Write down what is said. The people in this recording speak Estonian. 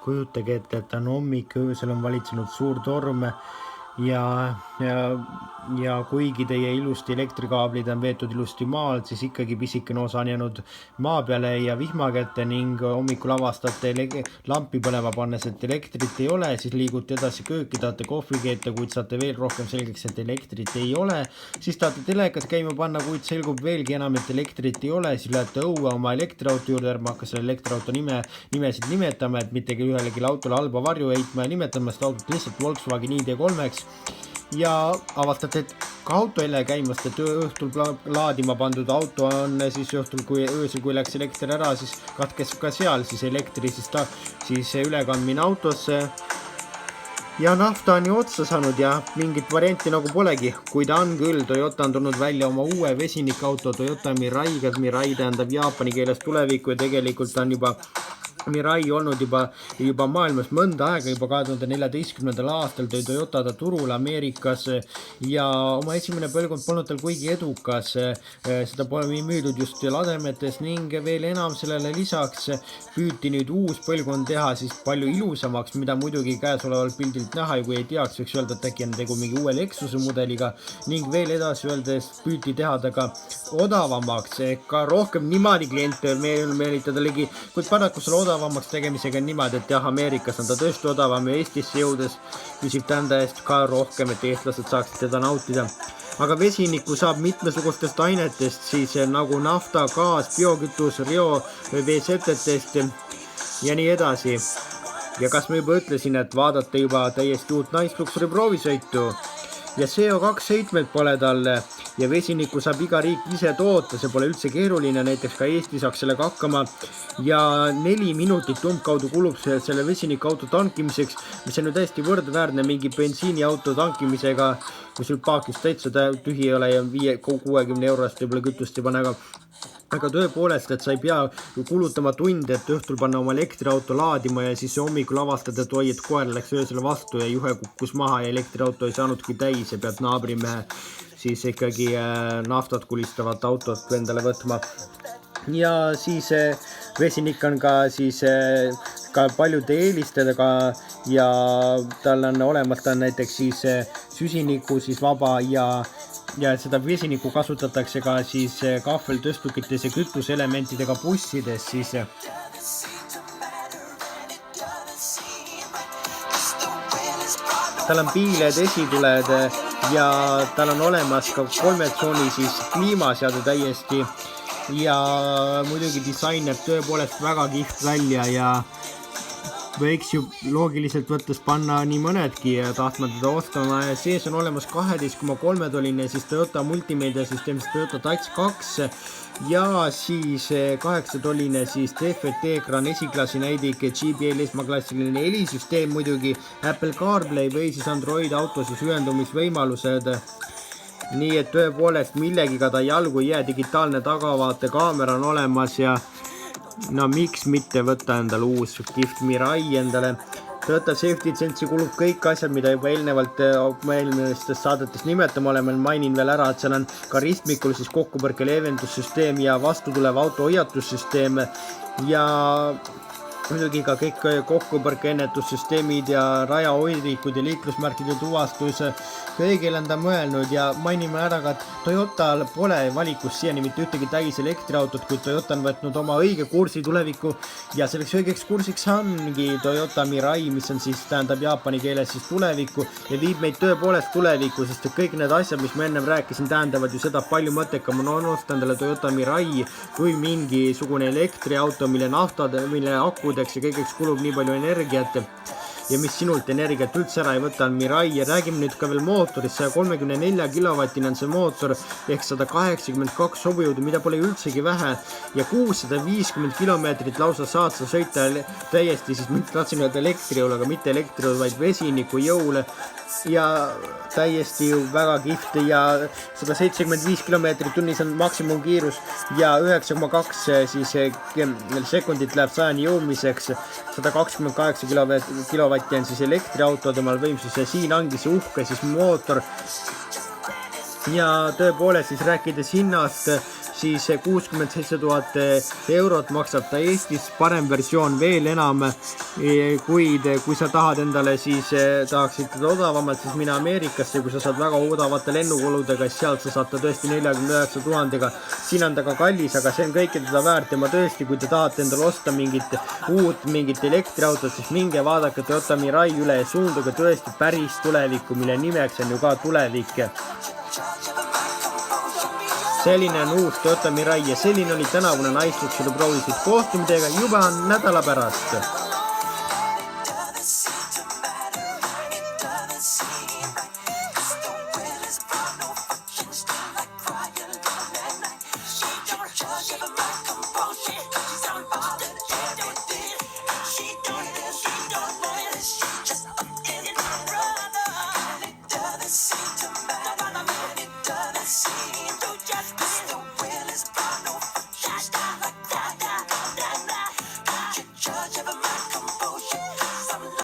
kujutage ette, et on hommik, öösel on valitsenud suur torm ja, ja, ja kuigi teie ilusti elektrikaablid on veetud ilusti maalt, siis ikkagi pisikene osa on jäänud maa peale ja vihma kätte ning hommikul avastate lampi põlema pannes, et elektrit ei ole, siis liigute edasi kööki, tahate kohvi keeta, kuid saate veel rohkem selgeks, et elektrit ei ole, siis tahate telekat käima panna, kuid selgub veelgi enam, et elektrit ei ole, siis lähete õue oma elektriauto juurde, ärme hakka selle elektriauto nimesid nimetama, et mitte ühelegi autole halba varju heitma ja nimetama seda autot lihtsalt Volkswagen ID3-ks ja avastate, et ka auto jälle käimast, et õhtul laadima pandud auto on siis õhtul, kui öösel, kui läks elekter ära, siis katkes ka seal siis elektri, siis ülekandmine autosse ja nafta on ju otsa saanud ja mingit varianti nagu polegi, kui ta on küll, Toyota on tulnud välja oma uue vesinikauto Toyota Mirai, Mirai tähendab jaapani keeles tulevikku ja tegelikult on juba Mirai olnud juba maailmas mõnda aega, juba 2014. aastal tõi Toyota ta turule Ameerikas ja oma esimene põlvkond polnud tal kuigi edukas, seda pole müüdud just lademetes ning veel enam sellele lisaks püüti nüüd uus põlvkond teha siis palju ilusamaks, mida muidugi käesoleval pildilt näha ja kui ei teaks, võiks öelda, et äkki on tegu mingi uue Lexuse mudeliga ning veel edasi öeldes püüti teha ta ka odavamaks, ka rohkem niimoodi kliente meelitada ligi, kuid paraku selle odavamaks tegemisega on niimoodi, et jah, Ameerikas on ta tõesti odavam ja Eestisse jõudes küsib tähenda eest ka rohkem, et eestlased saaksid teda nautida. Aga vesiniku saab mitmesugustest ainetest, siis nagu nafta, gaas, biokütus, veesetetest ja nii edasi. Ja kas ma juba ütlesin, et vaadate juba täiesti uut Nice-Luxury proovisõitu ja CO2 heitmed pole talle ja vesiniku saab iga riik ise toota, see pole üldse keeruline, näiteks ka Eesti saaks sellega hakkama ja 4 minutit umbkaudu kulub selle vesinikauto tankimiseks, mis on ju täiesti võrdväärne mingi bensiiniauto tankimisega, kui sul paakis täitsa tühi ei ole ja 60 eurost võib-olla kütust ei pane, aga tõepoolest, et sa ei pea kulutama tunde, et õhtul panna oma elektriauto laadima ja siis hommikul avastad, et oi, et koer läks öösel vastu ja juhe kukkus maha ja elektriauto ei saanudki täis ja pead naabrimehe siis ikkagi naftat kulistavat autot endale võtma. Ja siis vesinik on ka siis ka paljude eelistedega ja tal on olemas, ta on näiteks siis süsiniku siis vaba ja seda vesinikku kasutatakse ka siis kahveltõstukites ja kütuseelementidega bussides siis. Tal on piiled, esituled ja tal on olemas ka 3 tsooni siis kliimaseade täiesti ja muidugi disain näeb tõepoolest väga kihvt välja ja võiks ju loogiliselt võttes panna nii mõnedki tahtma teda ostama ja sees on olemas 12,3 tolline siis Toyota multimeedia süsteem, Toyota Touch 2 ja siis 8 tolline siis TFT ekraan esiklassi näidik, JBL esmaklassiline helisüsteem muidugi, Apple CarPlay või siis Android auto siis ühendumisvõimalused. Nii et tõepoolest millegiga ta jalgu ei jää, digitaalne tagavaate kaamera on olemas ja no miks mitte võtta endale uus kihvt Mirai endale. Toyota Safety Sense'i kulub kõik asjad, mida juba eelnevalt eelmistes saadetes nimetama oleme, mainin veel ära, et seal on ka ristmikul siis kokkupõrke leevendussüsteem ja vastutulev auto hoiatussüsteem ja muidugi ka kõik kokkupõrke ennetussüsteemid ja rajahoidlikud ja liiklusmärkide tuvastus, kõigil on ta mõelnud ja mainime ära ka, et Toyotal pole valikus siiani mitte ühtegi täis elektriautot, kuid Toyota on võtnud oma õige kursi tulevikku ja selleks õigeks kursiks ongi Toyota Mirai, mis on siis tähendab jaapani keeles siis tulevikku ja viib meid tõepoolest tulevikku, sest kõik need asjad, mis ma ennem rääkisin, tähendavad ju seda palju mõttekam on osta endale Toyota Mirai kui mingisugune elektriauto, mille naftad, mille akudeks ja kõigeks kulub nii palju energiat ja mis sinult energiat üldse ära ei võta on Mirai ja räägime nüüd ka veel mootorist, 134 kilovatine on see mootor ehk 182 hobujõudu, mida pole üldsegi vähe ja 650 kilomeetrit lausa saad sa sõita täiesti siis mitte tahtsin öelda elektrijõul, aga mitte elektrijõul, vaid vesiniku jõul ja täiesti ju väga kihvt ja 175 kilomeetrit tunnis on maksimumkiirus ja 9,2 siis sekundit läheb 100-ni jõumiseks, 128 kilovatti on siis elektriauto temal võimsus ja siin ongi see uhke siis mootor ja tõepoolest siis rääkides hinnast, siis 67 000 eurot maksab ta Eestis, parem versioon veel enam, kuid kui sa tahad endale siis, tahaksid teda odavamalt, siis mine Ameerikasse, kui sa saad väga odavate lennukuludega, siis sealt sa saad ta tõesti 49 000-ga, siin on ta ka kallis, aga see on kõike teda väärt ja ma tõesti, kui te tahate endale osta mingit elektriautot, siis minge vaadake Toyota Mirai üle ja suunduge tõesti päris tulevikku, mille nimeks on ju ka tulevik. Selline on uus Toyota Mirai ja selline oli tänavune Naisluksuri proovisid. Kohtume teiega juba nädala pärast.